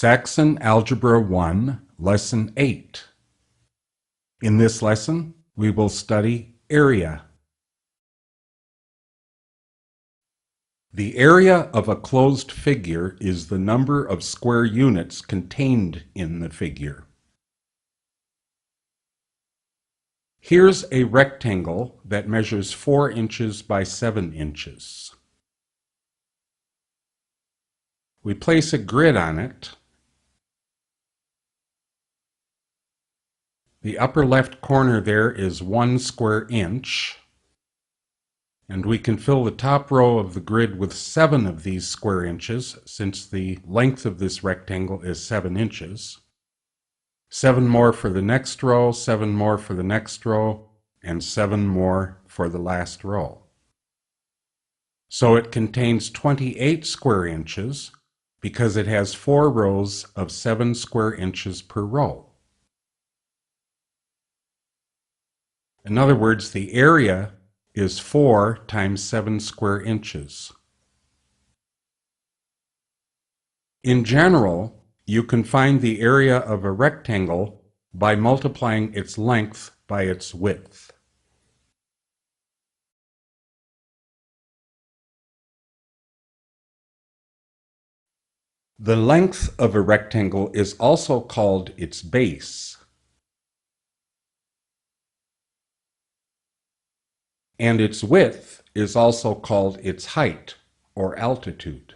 Saxon Algebra 1, Lesson 8. In this lesson, we will study area. The area of a closed figure is the number of square units contained in the figure. Here's a rectangle that measures 4 inches by 7 inches. We place a grid on it. The upper left corner there is 1 square inch, and we can fill the top row of the grid with 7 of these square inches since the length of this rectangle is 7 inches. 7 more for the next row, 7 more for the next row, and 7 more for the last row. So it contains 28 square inches because it has 4 rows of 7 square inches per row. In other words, the area is 4 times 7 square inches. In general, you can find the area of a rectangle by multiplying its length by its width. The length of a rectangle is also called its base. And its width is also called its height, or altitude.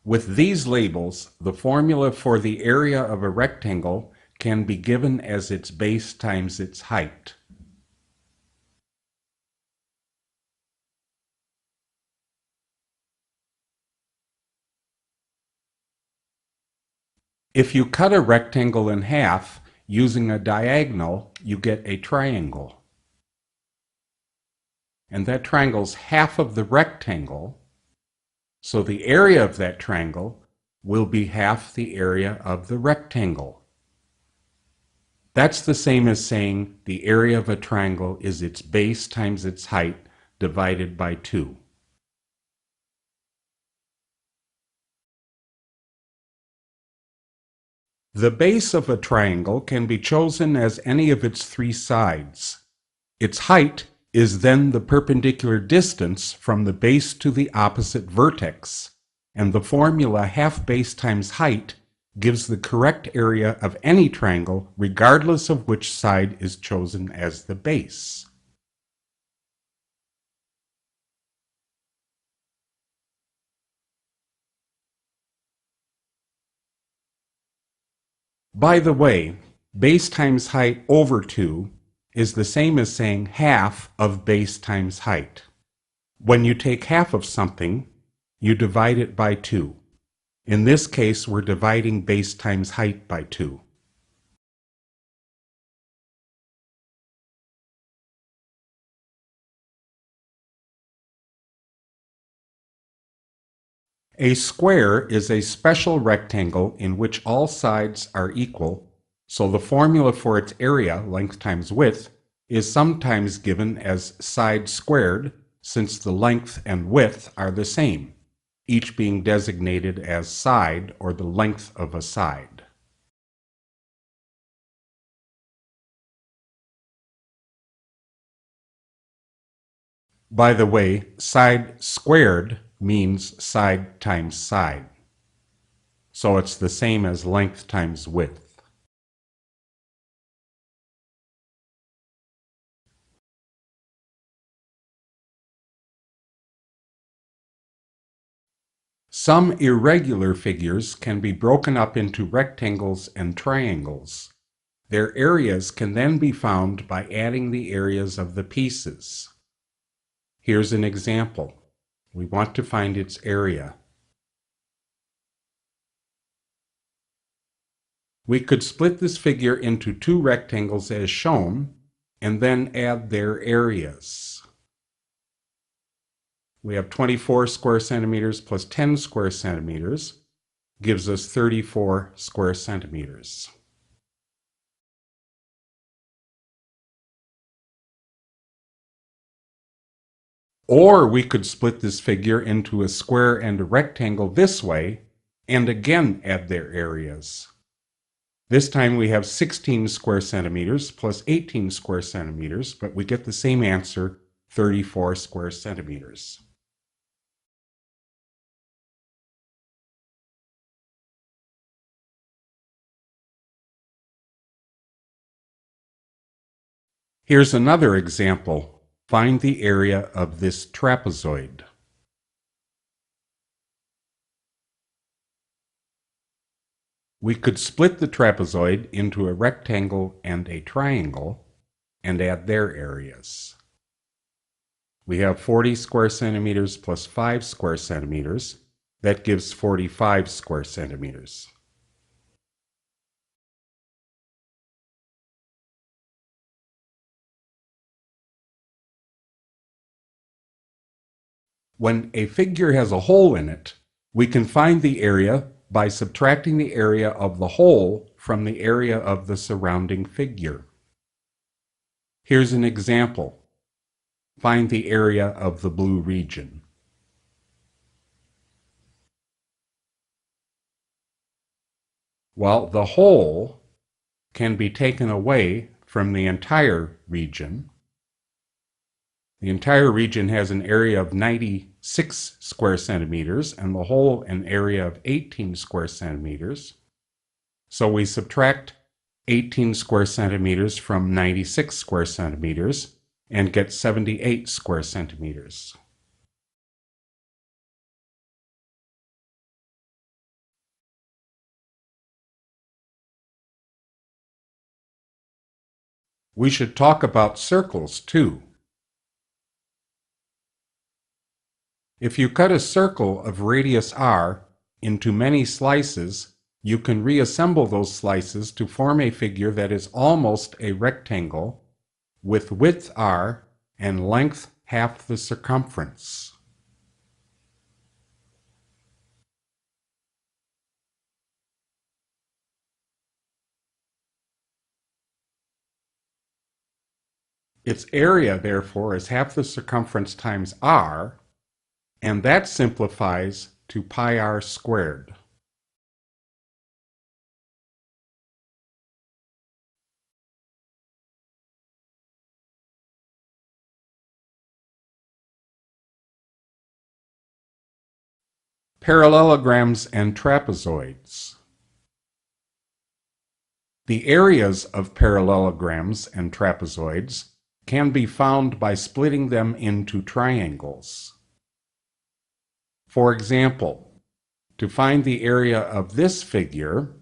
With these labels, the formula for the area of a rectangle can be given as its base times its height. If you cut a rectangle in half using a diagonal, you get a triangle. And that triangle's half of the rectangle, so the area of that triangle will be half the area of the rectangle. That's the same as saying the area of a triangle is its base times its height divided by 2. The base of a triangle can be chosen as any of its 3 sides. Its height is then the perpendicular distance from the base to the opposite vertex, and the formula half base times height gives the correct area of any triangle regardless of which side is chosen as the base. By the way, base times height over 2 is the same as saying half of base times height. When you take half of something, you divide it by 2. In this case, we're dividing base times height by 2. A square is a special rectangle in which all sides are equal, so the formula for its area, length times width, is sometimes given as side squared, since the length and width are the same, each being designated as side or the length of a side. By the way, side squared means side times side. So it's the same as length times width. Some irregular figures can be broken up into rectangles and triangles. Their areas can then be found by adding the areas of the pieces. Here's an example. We want to find its area. We could split this figure into 2 rectangles as shown, and then add their areas. We have 24 square centimeters plus 10 square centimeters gives us 34 square centimeters. Or we could split this figure into a square and a rectangle this way, and again add their areas. This time we have 16 square centimeters plus 18 square centimeters, but we get the same answer, 34 square centimeters. Here's another example. Find the area of this trapezoid. We could split the trapezoid into a rectangle and a triangle and add their areas. We have 40 square centimeters plus 5 square centimeters. That gives 45 square centimeters. When a figure has a hole in it, we can find the area by subtracting the area of the hole from the area of the surrounding figure. Here's an example. Find the area of the blue region. Well, the hole can be taken away from the entire region. The entire region has an area of 96 square centimeters and the whole an area of 18 square centimeters. So we subtract 18 square centimeters from 96 square centimeters and get 78 square centimeters. We should talk about circles too. If you cut a circle of radius r into many slices, you can reassemble those slices to form a figure that is almost a rectangle with width r and length half the circumference. Its area, therefore, is half the circumference times r, and that simplifies to pi r squared. Parallelograms and trapezoids. The areas of parallelograms and trapezoids can be found by splitting them into triangles. For example, to find the area of this figure,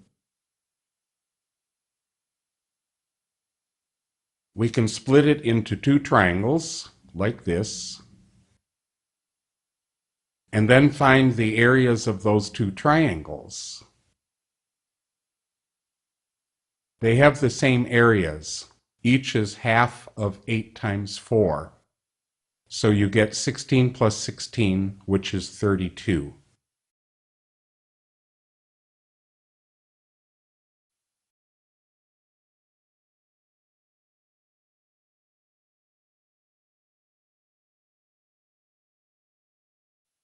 we can split it into two triangles, like this, and then find the areas of those two triangles. They have the same areas. Each is half of 8 times 4. So you get 16 plus 16, which is 32.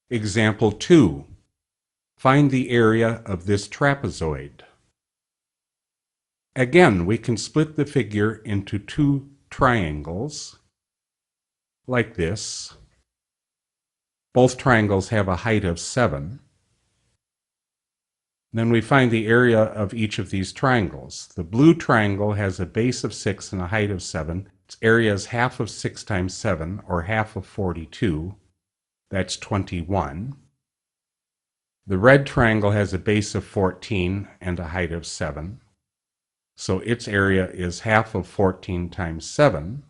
Example 2. Find the area of this trapezoid. Again, we can split the figure into two triangles, like this. Both triangles have a height of 7. Then we find the area of each of these triangles. The blue triangle has a base of 6 and a height of 7. Its area is half of 6 times 7, or half of 42. That's 21. The red triangle has a base of 14 and a height of 7. So its area is half of 14 times 7,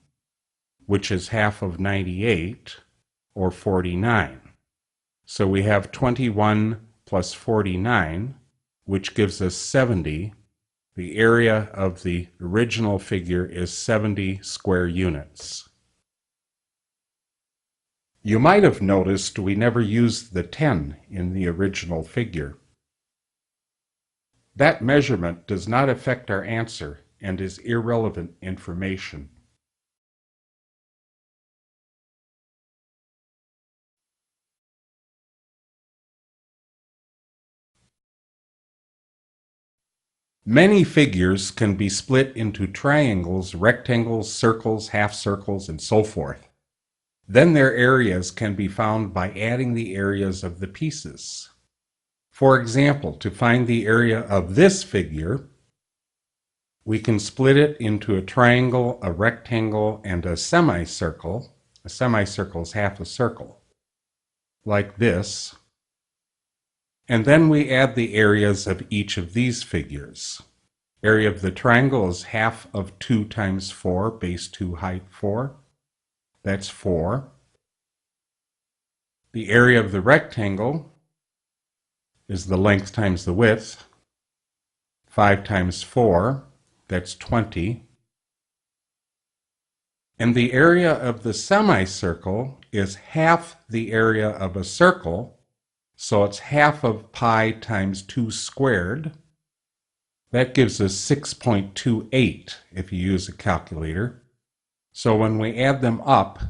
which is half of 98, or 49. So we have 21 plus 49, which gives us 70. The area of the original figure is 70 square units. You might have noticed we never used the 10 in the original figure. That measurement does not affect our answer and is irrelevant information. Many figures can be split into triangles, rectangles, circles, half circles, and so forth. Then their areas can be found by adding the areas of the pieces. For example, to find the area of this figure, we can split it into a triangle, a rectangle, and a semicircle. A semicircle is half a circle, like this. And then we add the areas of each of these figures. Area of the triangle is half of 2 times 4, base 2, height 4. That's 4. The area of the rectangle is the length times the width. 5 times 4, that's 20. And the area of the semicircle is half the area of a circle, so it's half of pi times 2 squared. That gives us 6.28 if you use a calculator. So when we add them up,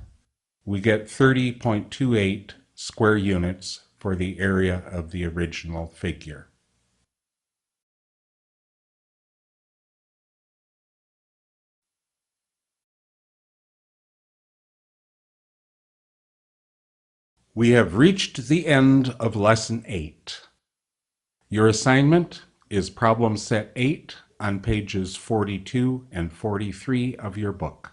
we get 30.28 square units for the area of the original figure. We have reached the end of Lesson 8. Your assignment is problem set 8 on pages 42 and 43 of your book.